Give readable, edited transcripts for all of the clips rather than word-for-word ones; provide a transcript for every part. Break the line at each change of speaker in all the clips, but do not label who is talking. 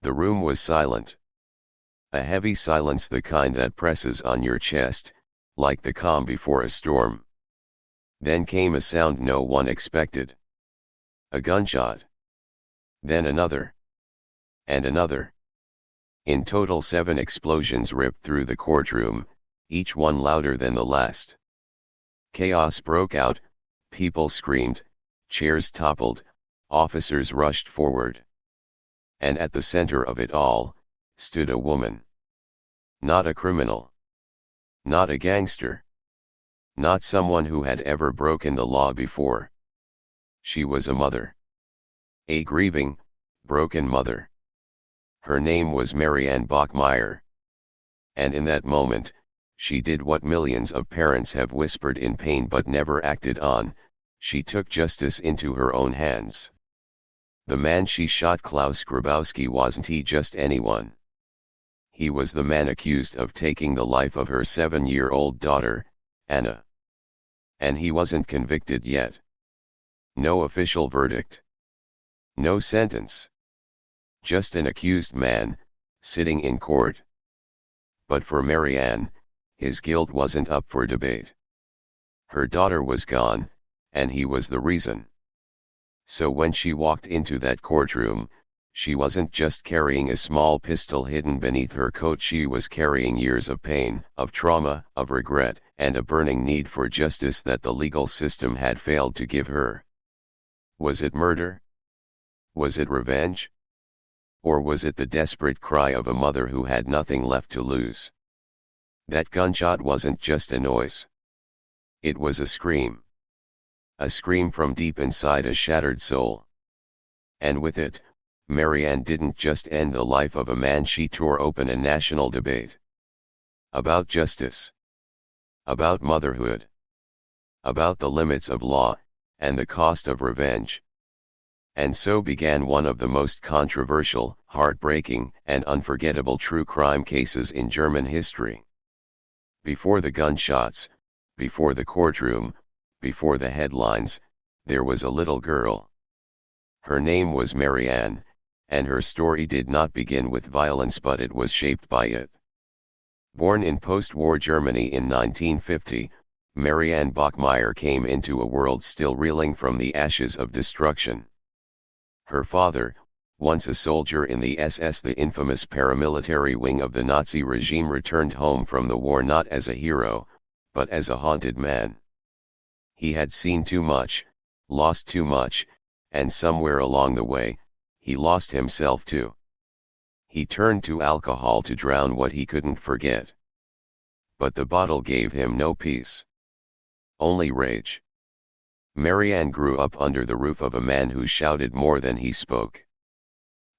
The room was silent. A heavy silence, the kind that presses on your chest, like the calm before a storm. Then came a sound no one expected. A gunshot. Then another. And another. In total 7 explosions ripped through the courtroom, each one louder than the last. Chaos broke out, people screamed, chairs toppled, officers rushed forward. And at the center of it all, stood a woman. Not a criminal. Not a gangster. Not someone who had ever broken the law before. She was a mother. A grieving, broken mother. Her name was Marianne Bachmeier. And in that moment, she did what millions of parents have whispered in pain but never acted on. She took justice into her own hands. The man she shot, Klaus Grabowski, wasn't he just anyone. He was the man accused of taking the life of her 7-year-old daughter, Anna. And he wasn't convicted yet. No official verdict. No sentence. Just an accused man, sitting in court. But for Marianne, his guilt wasn't up for debate. Her daughter was gone, and he was the reason. So when she walked into that courtroom, she wasn't just carrying a small pistol hidden beneath her coat, she was carrying years of pain, of trauma, of regret, and a burning need for justice that the legal system had failed to give her. Was it murder? Was it revenge? Or was it the desperate cry of a mother who had nothing left to lose? That gunshot wasn't just a noise. It was a scream. A scream from deep inside a shattered soul. And with it, Marianne didn't just end the life of a man, she tore open a national debate. About justice. About motherhood. About the limits of law, and the cost of revenge. And so began one of the most controversial, heartbreaking, and unforgettable true crime cases in German history. Before the gunshots, before the courtroom, before the headlines, there was a little girl. Her name was Marianne, and her story did not begin with violence, but it was shaped by it. Born in post-war Germany in 1950, Marianne Bachmeier came into a world still reeling from the ashes of destruction. Her father, once a soldier in the SS, the infamous paramilitary wing of the Nazi regime, returned home from the war not as a hero, but as a haunted man. He had seen too much, lost too much, and somewhere along the way, he lost himself too. He turned to alcohol to drown what he couldn't forget. But the bottle gave him no peace. Only rage. Marianne grew up under the roof of a man who shouted more than he spoke.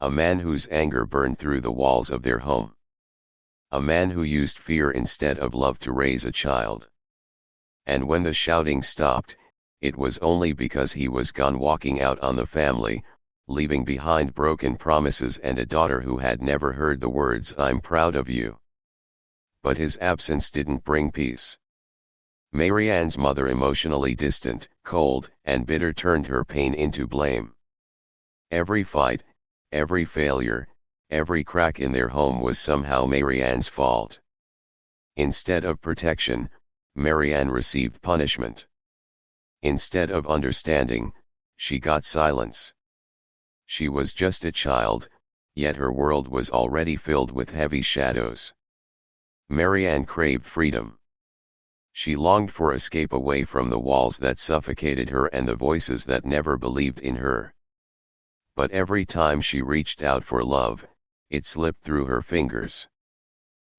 A man whose anger burned through the walls of their home. A man who used fear instead of love to raise a child. And when the shouting stopped, it was only because he was gone, walking out on the family, leaving behind broken promises and a daughter who had never heard the words "I'm proud of you." But his absence didn't bring peace. Marianne's mother, emotionally distant, cold, and bitter, turned her pain into blame. Every fight, every failure, every crack in their home was somehow Marianne's fault. Instead of protection, Marianne received punishment. Instead of understanding, she got silence. She was just a child, yet her world was already filled with heavy shadows. Marianne craved freedom. She longed for escape away from the walls that suffocated her and the voices that never believed in her. But every time she reached out for love, it slipped through her fingers.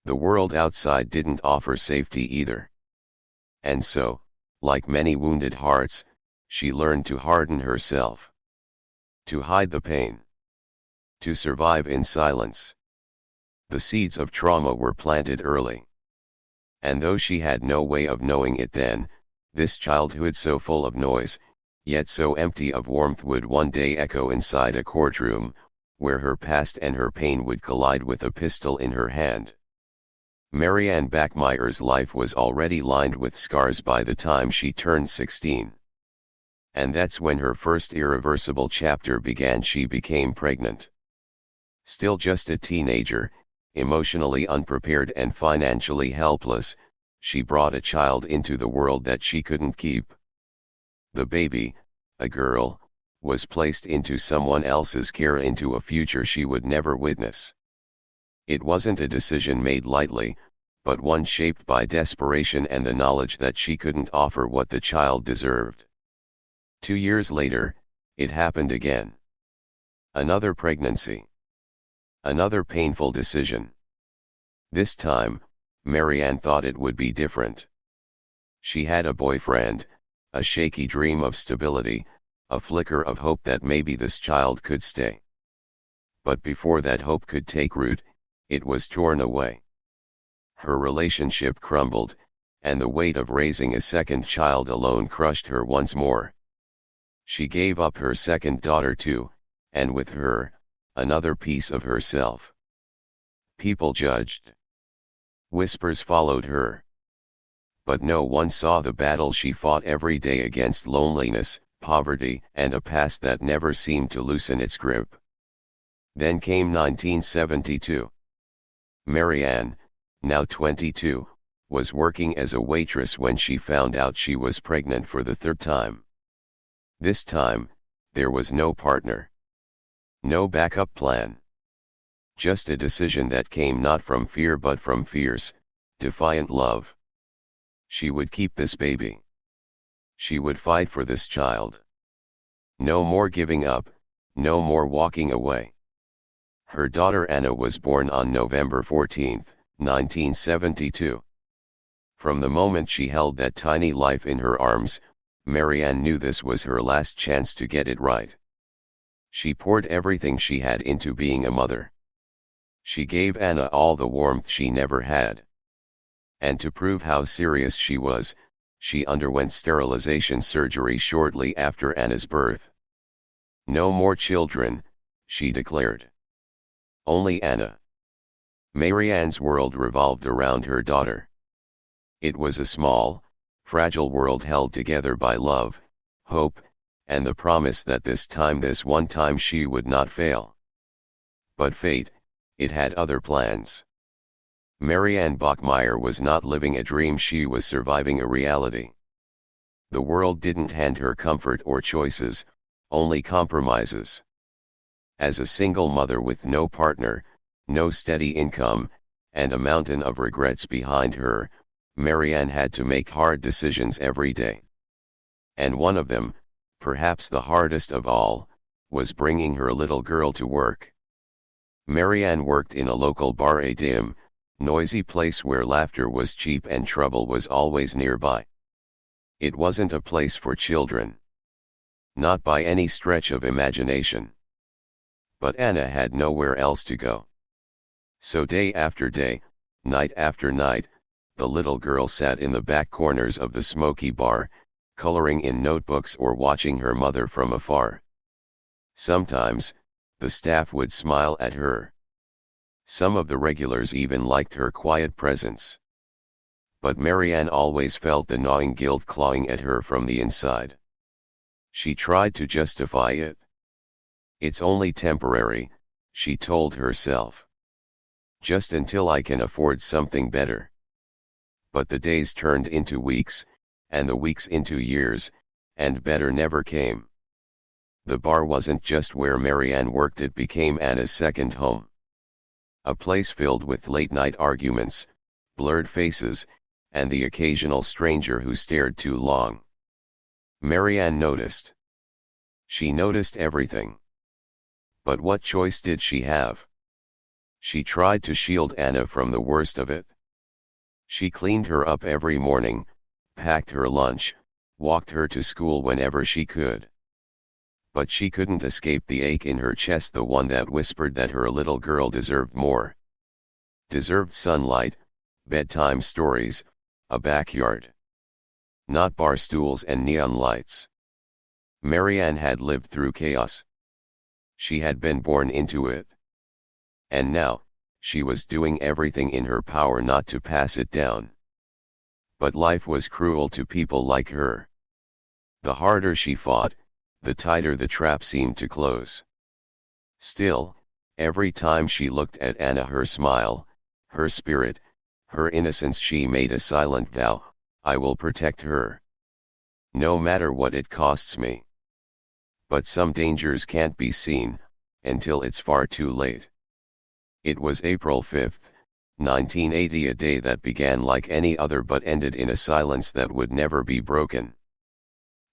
The world outside didn't offer safety either. And so, like many wounded hearts, she learned to harden herself. To hide the pain. To survive in silence. The seeds of trauma were planted early. And though she had no way of knowing it then, this childhood so full of noise, yet so empty of warmth, would one day echo inside a courtroom, where her past and her pain would collide with a pistol in her hand. Marianne Bachmeier's life was already lined with scars by the time she turned 16. And that's when her first irreversible chapter began. She became pregnant. Still just a teenager, emotionally unprepared and financially helpless, she brought a child into the world that she couldn't keep. The baby, a girl, was placed into someone else's care, into a future she would never witness. It wasn't a decision made lightly, but one shaped by desperation and the knowledge that she couldn't offer what the child deserved. 2 years later, it happened again. Another pregnancy. Another painful decision. This time, Marianne thought it would be different. She had a boyfriend, a shaky dream of stability, a flicker of hope that maybe this child could stay. But before that hope could take root, it was torn away. Her relationship crumbled, and the weight of raising a second child alone crushed her once more. She gave up her second daughter too, and with her, another piece of herself. People judged. Whispers followed her. But no one saw the battle she fought every day against loneliness, poverty, and a past that never seemed to loosen its grip. Then came 1972. Marianne, now 22, was working as a waitress when she found out she was pregnant for the third time. This time, there was no partner. No backup plan. Just a decision that came not from fear but from fierce, defiant love. She would keep this baby. She would fight for this child. No more giving up, no more walking away. Her daughter Anna was born on November 14, 1972. From the moment she held that tiny life in her arms, Marianne knew this was her last chance to get it right. She poured everything she had into being a mother. She gave Anna all the warmth she never had. And to prove how serious she was, she underwent sterilization surgery shortly after Anna's birth. No more children, she declared. Only Anna. Marianne's world revolved around her daughter. It was a small, fragile world held together by love, hope, and the promise that this one time she would not fail. But fate, it had other plans. Marianne Bachmeier was not living a dream, she was surviving a reality. The world didn't hand her comfort or choices, only compromises. As a single mother with no partner, no steady income, and a mountain of regrets behind her, Marianne had to make hard decisions every day. And one of them, perhaps the hardest of all, was bringing her little girl to work. Marianne worked in a local bar, a dim, noisy place where laughter was cheap and trouble was always nearby. It wasn't a place for children. Not by any stretch of imagination. But Anna had nowhere else to go. So day after day, night after night, the little girl sat in the back corners of the smoky bar, coloring in notebooks or watching her mother from afar. Sometimes, the staff would smile at her. Some of the regulars even liked her quiet presence. But Marianne always felt the gnawing guilt clawing at her from the inside. She tried to justify it. It's only temporary, she told herself. Just until I can afford something better. But the days turned into weeks, and the weeks into years, and better never came. The bar wasn't just where Marianne worked, it became Anna's second home. A place filled with late-night arguments, blurred faces, and the occasional stranger who stared too long. Marianne noticed. She noticed everything. But what choice did she have? She tried to shield Anna from the worst of it. She cleaned her up every morning, packed her lunch, walked her to school whenever she could. But she couldn't escape the ache in her chest, the one that whispered that her little girl deserved more. Deserved sunlight, bedtime stories, a backyard. Not bar stools and neon lights. Marianne had lived through chaos. She had been born into it. And now, she was doing everything in her power not to pass it down. But life was cruel to people like her. The harder she fought, the tighter the trap seemed to close. Still, Every time she looked at Anna, her smile, her spirit, her innocence, she made a silent vow, I will protect her. No matter what it costs me. But some dangers can't be seen, until it's far too late. It was April 5, 1980, a day that began like any other but ended in a silence that would never be broken.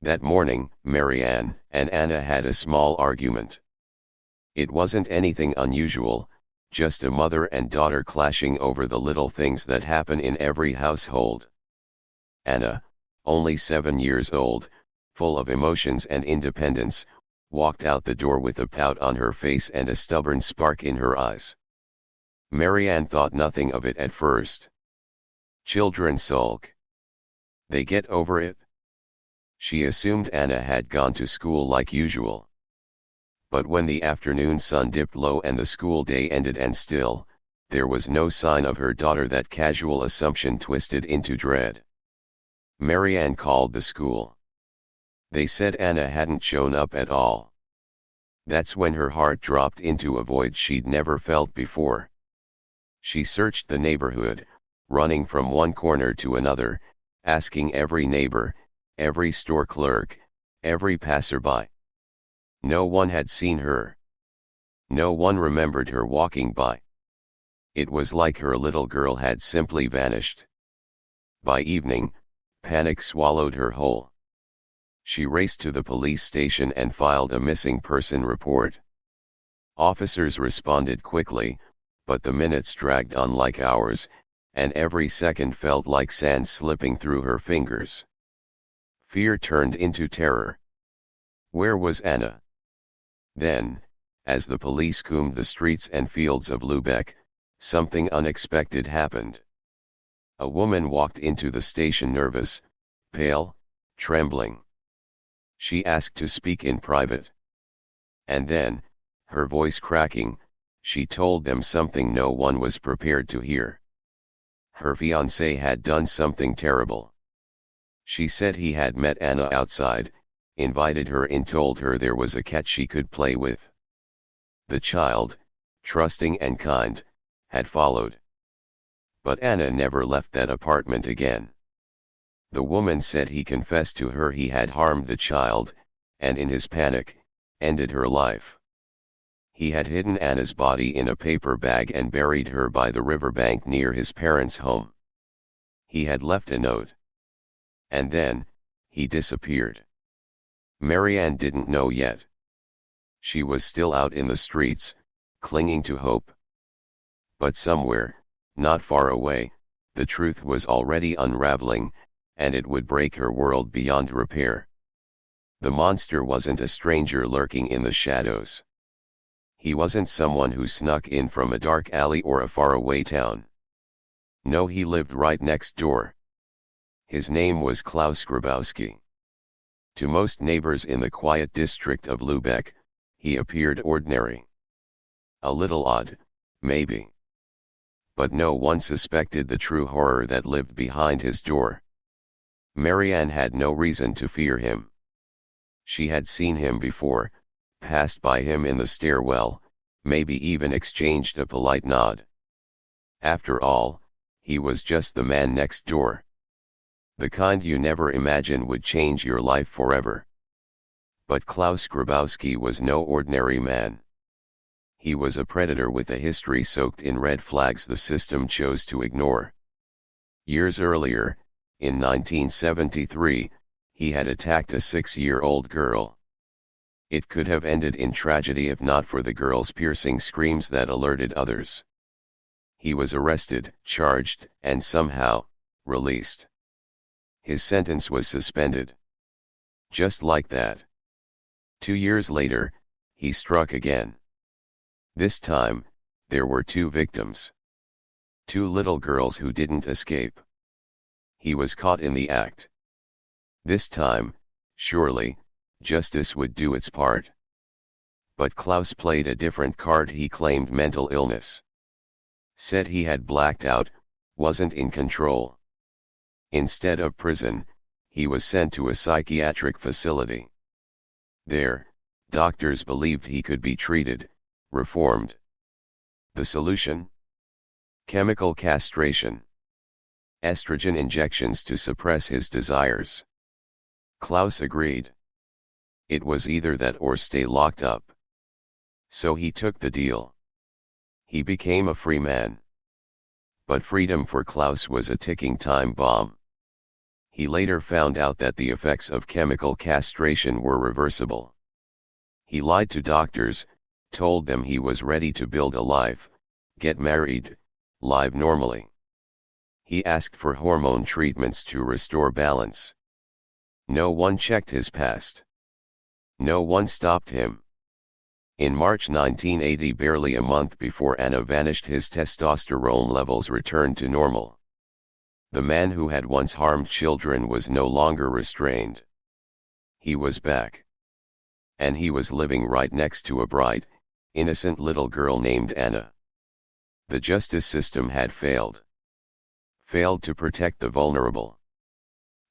That morning, Marianne and Anna had a small argument. It wasn't anything unusual, just a mother and daughter clashing over the little things that happen in every household. Anna, only 7 years old, full of emotions and independence, walked out the door with a pout on her face and a stubborn spark in her eyes. Marianne thought nothing of it at first. Children sulk. They get over it. She assumed Anna had gone to school like usual. But when the afternoon sun dipped low and the school day ended and still, there was no sign of her daughter. That casual assumption twisted into dread. Marianne called the school. They said Anna hadn't shown up at all. That's when her heart dropped into a void she'd never felt before. She searched the neighborhood, running from one corner to another, asking every neighbor, every store clerk, every passerby. No one had seen her. No one remembered her walking by. It was like her little girl had simply vanished. By evening, panic swallowed her whole. She raced to the police station and filed a missing person report. Officers responded quickly, but the minutes dragged on like hours, and every second felt like sand slipping through her fingers. Fear turned into terror. Where was Anna? Then, as the police combed the streets and fields of Lübeck, something unexpected happened. A woman walked into the station nervous, pale, trembling. She asked to speak in private. And then, her voice cracking, she told them something no one was prepared to hear. Her fiancé had done something terrible. She said he had met Anna outside, invited her in, told her there was a cat she could play with. The child, trusting and kind, had followed. But Anna never left that apartment again. The woman said he confessed to her he had harmed the child, and in his panic, ended her life. He had hidden Anna's body in a paper bag and buried her by the riverbank near his parents' home. He had left a note. And then, he disappeared. Marianne didn't know yet. She was still out in the streets, clinging to hope. But somewhere, not far away, the truth was already unraveling, and it would break her world beyond repair. The monster wasn't a stranger lurking in the shadows. He wasn't someone who snuck in from a dark alley or a faraway town. No, he lived right next door. His name was Klaus Grabowski. To most neighbors in the quiet district of Lübeck, he appeared ordinary. A little odd, maybe. But no one suspected the true horror that lived behind his door. Marianne had no reason to fear him. She had seen him before, passed by him in the stairwell, maybe even exchanged a polite nod. After all, he was just the man next door. The kind you never imagine would change your life forever. But Klaus Grabowski was no ordinary man. He was a predator with a history soaked in red flags the system chose to ignore. Years earlier, in 1973, he had attacked a 6-year-old girl. It could have ended in tragedy if not for the girl's piercing screams that alerted others. He was arrested, charged, and somehow, released. His sentence was suspended. Just like that. 2 years later, he struck again. This time, there were 2 victims. 2 little girls who didn't escape. He was caught in the act. This time, surely, justice would do its part. But Klaus played a different card. He claimed mental illness. Said he had blacked out, wasn't in control. Instead of prison, he was sent to a psychiatric facility. There, doctors believed he could be treated, reformed. The solution? Chemical castration. Estrogen injections to suppress his desires. Klaus agreed. It was either that or stay locked up. So he took the deal. He became a free man. But freedom for Klaus was a ticking time bomb. He later found out that the effects of chemical castration were reversible. He lied to doctors, told them he was ready to build a life, get married, live normally. He asked for hormone treatments to restore balance. No one checked his past. No one stopped him. In March 1980, barely a month before Anna vanished, his testosterone levels returned to normal. The man who had once harmed children was no longer restrained. He was back. And he was living right next to a bright, innocent little girl named Anna. The justice system had failed. Failed to protect the vulnerable.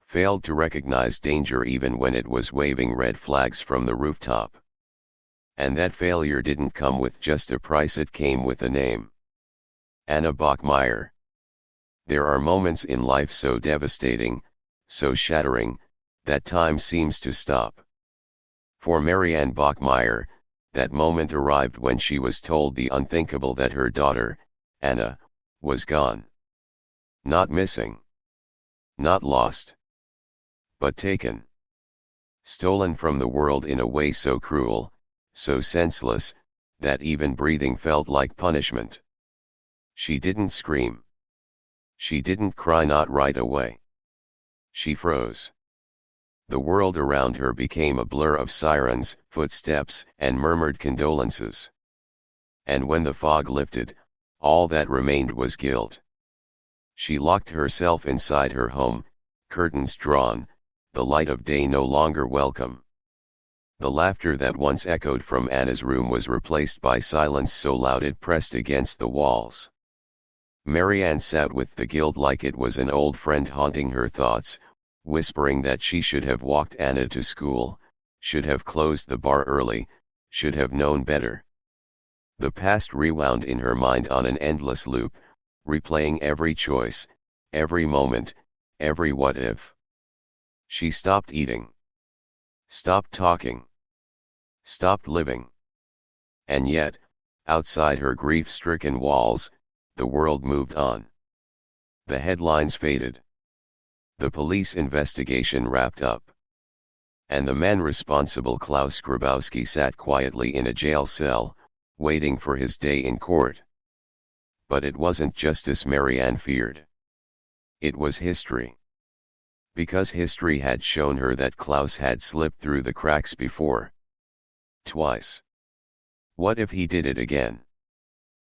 Failed to recognize danger even when it was waving red flags from the rooftop. And that failure didn't come with just a price, it came with a name. Anna Bachmeier. There are moments in life so devastating, so shattering, that time seems to stop. For Marianne Bachmeier, that moment arrived when she was told the unthinkable, that her daughter, Anna, was gone. Not missing. Not lost. But taken. Stolen from the world in a way so cruel, so senseless, that even breathing felt like punishment. She didn't scream. She didn't cry, not right away. She froze. The world around her became a blur of sirens, footsteps, and murmured condolences. And when the fog lifted, all that remained was guilt. She locked herself inside her home, curtains drawn, the light of day no longer welcome. The laughter that once echoed from Anna's room was replaced by silence so loud it pressed against the walls. Marianne sat with the guilt like it was an old friend haunting her thoughts, whispering that she should have walked Anna to school, should have closed the bar early, should have known better. The past rewound in her mind on an endless loop, replaying every choice, every moment, every what if. She stopped eating. Stopped talking. Stopped living. And yet, outside her grief-stricken walls, the world moved on. The headlines faded. The police investigation wrapped up. And the man responsible, Klaus Grabowski, sat quietly in a jail cell, waiting for his day in court. But it wasn't justice Marianne feared. It was history. Because history had shown her that Klaus had slipped through the cracks before. Twice. What if he did it again?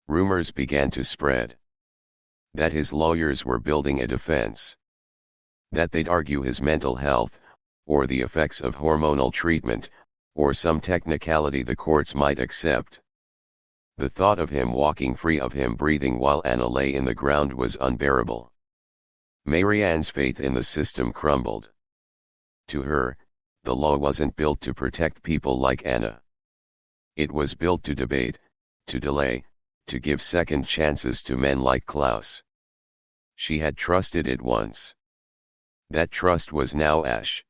Rumors began to spread. That his lawyers were building a defense. That they'd argue his mental health, or the effects of hormonal treatment, or some technicality the courts might accept. The thought of him walking free, of him breathing while Anna lay in the ground, was unbearable. Marianne's faith in the system crumbled. To her, the law wasn't built to protect people like Anna. It was built to debate, to delay, to give second chances to men like Klaus. She had trusted it once. That trust was now ash.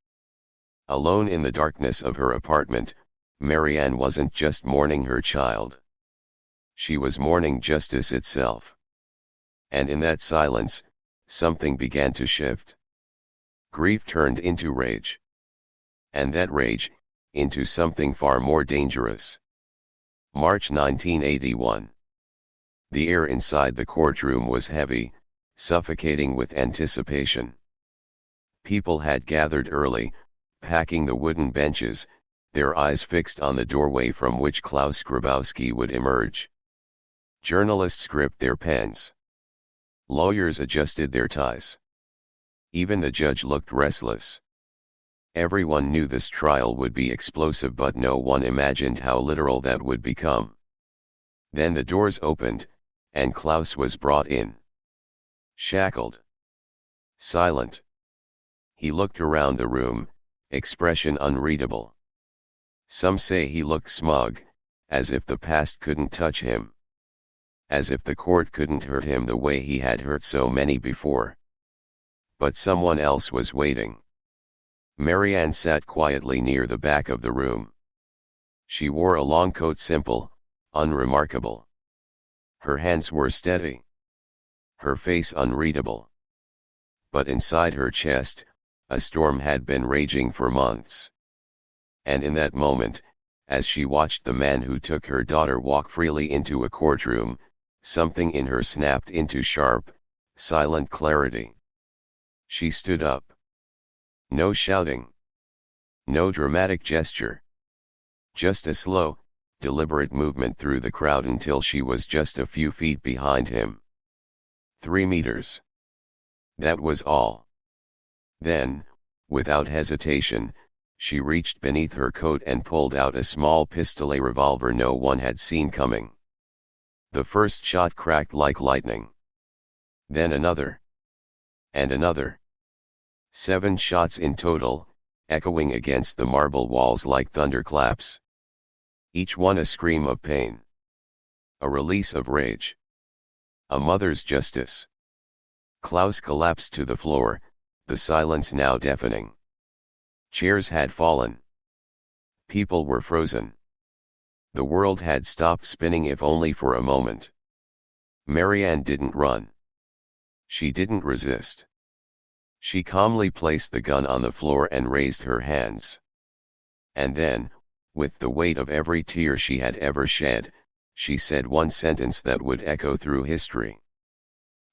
Alone in the darkness of her apartment, Marianne wasn't just mourning her child. She was mourning justice itself. And in that silence, something began to shift. Grief turned into rage. And that rage, into something far more dangerous. March 1981. The air inside the courtroom was heavy, suffocating with anticipation. People had gathered early, packing the wooden benches, their eyes fixed on the doorway from which Klaus Grabowski would emerge. Journalists gripped their pens. Lawyers adjusted their ties. Even the judge looked restless. Everyone knew this trial would be explosive, but no one imagined how literal that would become. Then the doors opened, and Klaus was brought in. Shackled. Silent. He looked around the room, expression unreadable. Some say he looked smug, as if the past couldn't touch him. as if the court couldn't hurt him the way he had hurt so many before. But someone else was waiting. Marianne sat quietly near the back of the room. She wore a long coat, simple, unremarkable. Her hands were steady. Her face unreadable. But inside her chest, a storm had been raging for months. And in that moment, as she watched the man who took her daughter walk freely into a courtroom, something in her snapped into sharp, silent clarity. She stood up. No shouting. No dramatic gesture. Just a slow, deliberate movement through the crowd until she was just a few feet behind him. 3 meters. That was all. Then, without hesitation, she reached beneath her coat and pulled out a small pistolet revolver no one had seen coming. The first shot cracked like lightning. Then another. And another. 7 shots in total, echoing against the marble walls like thunderclaps. Each one a scream of pain. A release of rage. A mother's justice. Klaus collapsed to the floor, the silence now deafening. Chairs had fallen. People were frozen. The world had stopped spinning, if only for a moment. Marianne didn't run. She didn't resist. She calmly placed the gun on the floor and raised her hands. And then, with the weight of every tear she had ever shed, she said one sentence that would echo through history.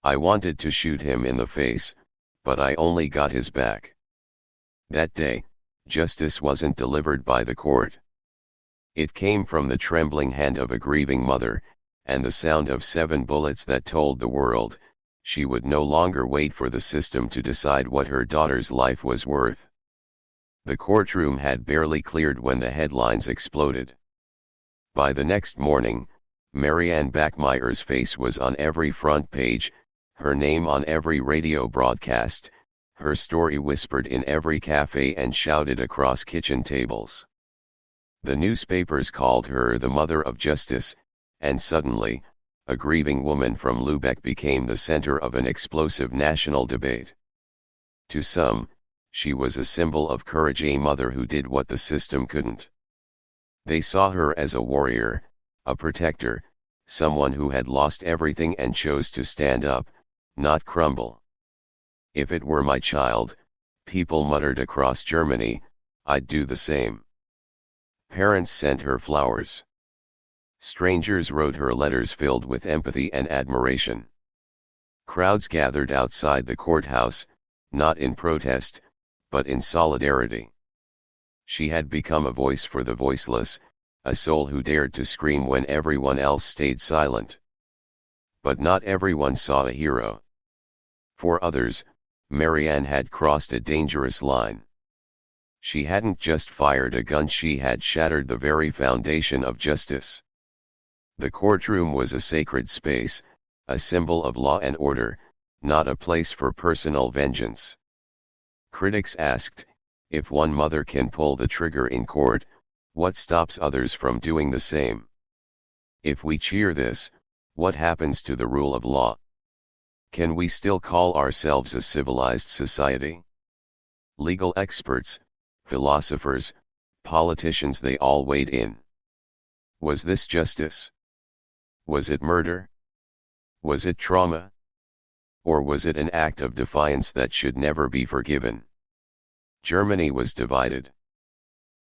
I wanted to shoot him in the face, but I only got his back. That day, justice wasn't delivered by the court. It came from the trembling hand of a grieving mother, and the sound of 7 bullets that told the world, she would no longer wait for the system to decide what her daughter's life was worth. The courtroom had barely cleared when the headlines exploded. By the next morning, Marianne Bachmeier's face was on every front page, her name on every radio broadcast, her story whispered in every cafe and shouted across kitchen tables. The newspapers called her the mother of justice, and suddenly, a grieving woman from Lübeck became the center of an explosive national debate. To some, she was a symbol of courage, a mother who did what the system couldn't. They saw her as a warrior, a protector, someone who had lost everything and chose to stand up, not crumble. If it were my child, people muttered across Germany, I'd do the same. Parents sent her flowers. Strangers wrote her letters filled with empathy and admiration. Crowds gathered outside the courthouse, not in protest, but in solidarity. She had become a voice for the voiceless, a soul who dared to scream when everyone else stayed silent. But not everyone saw a hero. For others, Marianne had crossed a dangerous line. She hadn't just fired a gun, she had shattered the very foundation of justice. The courtroom was a sacred space, a symbol of law and order, not a place for personal vengeance. Critics asked, if one mother can pull the trigger in court, what stops others from doing the same? If we cheer this, what happens to the rule of law? Can we still call ourselves a civilized society? Legal experts, philosophers, politicians, they all weighed in. Was this justice? Was it murder? Was it trauma? Or was it an act of defiance that should never be forgiven? Germany was divided.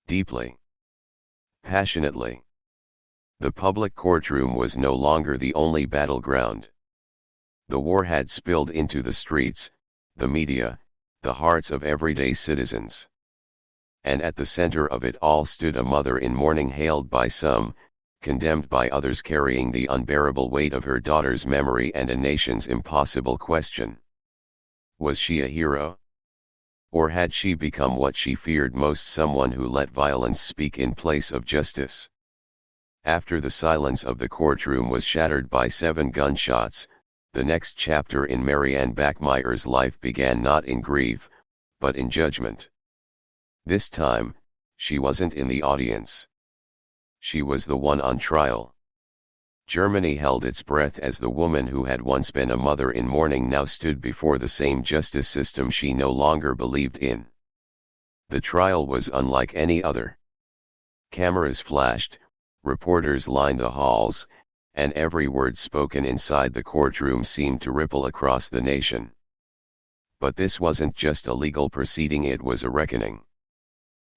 Deeply. Passionately. The public courtroom was no longer the only battleground. The war had spilled into the streets, the media, the hearts of everyday citizens. And at the center of it all stood a mother in mourning, hailed by some, condemned by others, carrying the unbearable weight of her daughter's memory and a nation's impossible question. Was she a hero? Or had she become what she feared most, someone who let violence speak in place of justice? After the silence of the courtroom was shattered by 7 gunshots, the next chapter in Marianne Bachmeier's life began, not in grief, but in judgment. This time, she wasn't in the audience. She was the one on trial. Germany held its breath as the woman who had once been a mother in mourning now stood before the same justice system she no longer believed in. The trial was unlike any other. Cameras flashed, reporters lined the halls, and every word spoken inside the courtroom seemed to ripple across the nation. But this wasn't just a legal proceeding, it was a reckoning.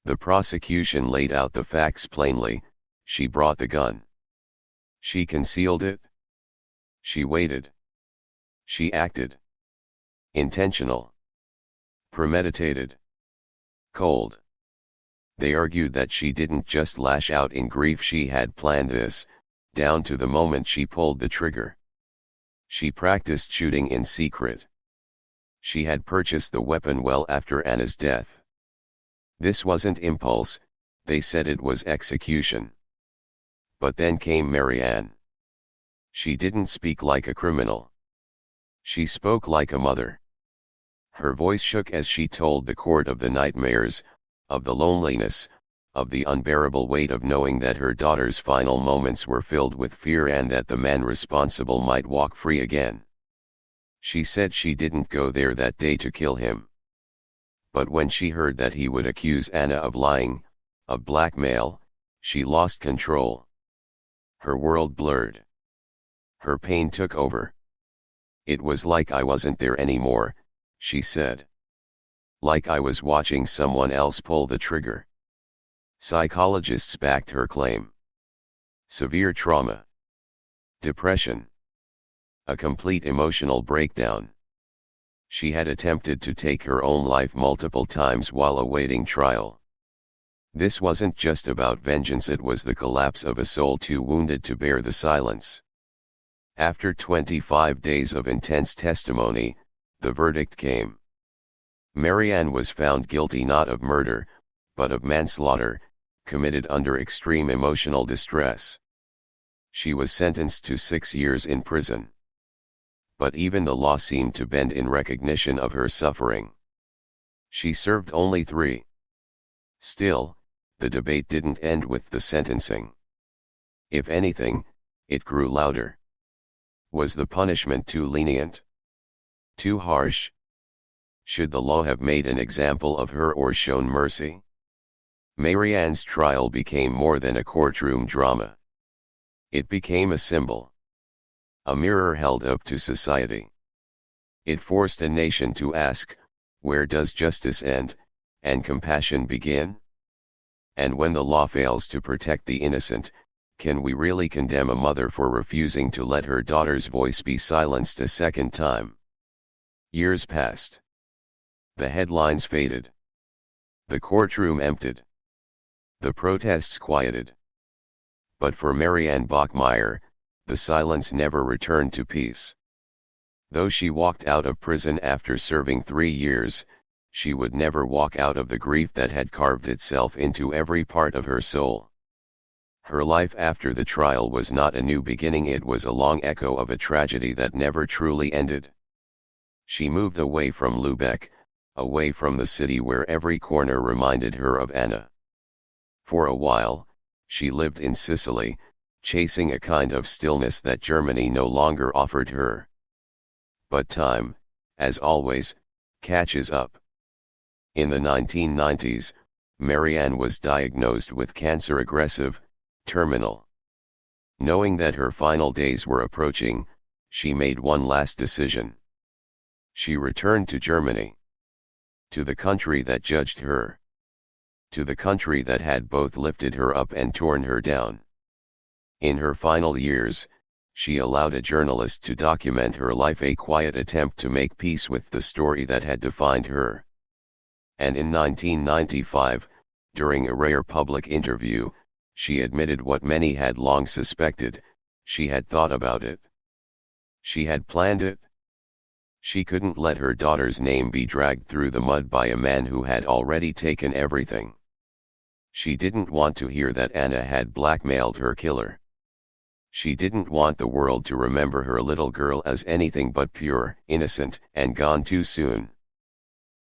The prosecution laid out the facts plainly: she brought the gun. She concealed it. She waited. She acted. Intentional. Premeditated. Cold. They argued that she didn't just lash out in grief, she had planned this, down to the moment she pulled the trigger. She practiced shooting in secret. She had purchased the weapon well after Anna's death. This wasn't impulse, they said it was execution. But then came Marianne. She didn't speak like a criminal. She spoke like a mother. Her voice shook as she told the court of the nightmares, of the loneliness, of the unbearable weight of knowing that her daughter's final moments were filled with fear and that the man responsible might walk free again. She said she didn't go there that day to kill him. But when she heard that he would accuse Anna of lying, of blackmail, she lost control. Her world blurred. Her pain took over. It was like I wasn't there anymore, she said. Like I was watching someone else pull the trigger. Psychologists backed her claim. Severe trauma. Depression. A complete emotional breakdown. She had attempted to take her own life multiple times while awaiting trial. This wasn't just about vengeance, it was the collapse of a soul too wounded to bear the silence. After 25 days of intense testimony, the verdict came. Marianne was found guilty not of murder, but of manslaughter, committed under extreme emotional distress. She was sentenced to 6 years in prison. But even the law seemed to bend in recognition of her suffering. She served only 3. Still, the debate didn't end with the sentencing. If anything, it grew louder. Was the punishment too lenient? Too harsh? Should the law have made an example of her or shown mercy? Marianne's trial became more than a courtroom drama. It became a symbol. A mirror held up to society. It forced a nation to ask, where does justice end, and compassion begin? And when the law fails to protect the innocent, can we really condemn a mother for refusing to let her daughter's voice be silenced a second time? Years passed. The headlines faded. The courtroom emptied. The protests quieted. But for Marianne Bachmeier, the silence never returned to peace. Though she walked out of prison after serving 3 years, she would never walk out of the grief that had carved itself into every part of her soul. Her life after the trial was not a new beginning, it was a long echo of a tragedy that never truly ended. She moved away from Lübeck, away from the city where every corner reminded her of Anna. For a while, she lived in Sicily, chasing a kind of stillness that Germany no longer offered her. But time, as always, catches up. In the 1990s, Marianne was diagnosed with cancer, aggressive, terminal. Knowing that her final days were approaching, she made one last decision. She returned to Germany. To the country that judged her. To the country that had both lifted her up and torn her down. In her final years, she allowed a journalist to document her life, a quiet attempt to make peace with the story that had defined her. And in 1995, during a rare public interview, she admitted what many had long suspected: she had thought about it. She had planned it. She couldn't let her daughter's name be dragged through the mud by a man who had already taken everything. She didn't want to hear that Anna had blackmailed her killer. She didn't want the world to remember her little girl as anything but pure, innocent, and gone too soon.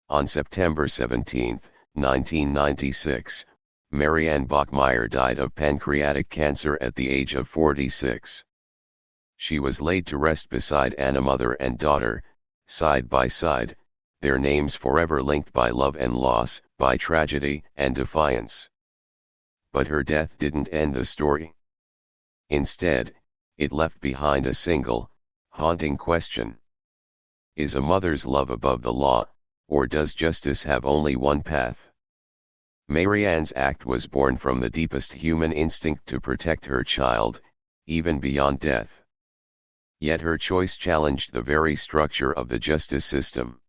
On September 17, 1996, Marianne Bachmeier died of pancreatic cancer at the age of 46. She was laid to rest beside Anna, mother and daughter, side by side, their names forever linked by love and loss, by tragedy and defiance. But her death didn't end the story. Instead, it left behind a single, haunting question. Is a mother's love above the law, or does justice have only one path? Marianne's act was born from the deepest human instinct to protect her child, even beyond death. Yet her choice challenged the very structure of the justice system.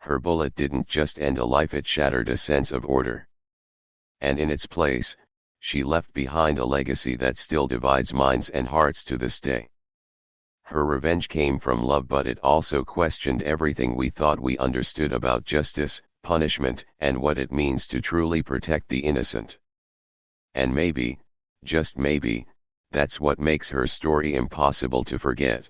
Her bullet didn't just end a life, it shattered a sense of order. And in its place, she left behind a legacy that still divides minds and hearts to this day. Her revenge came from love, but it also questioned everything we thought we understood about justice, punishment, and what it means to truly protect the innocent. And maybe, just maybe, that's what makes her story impossible to forget.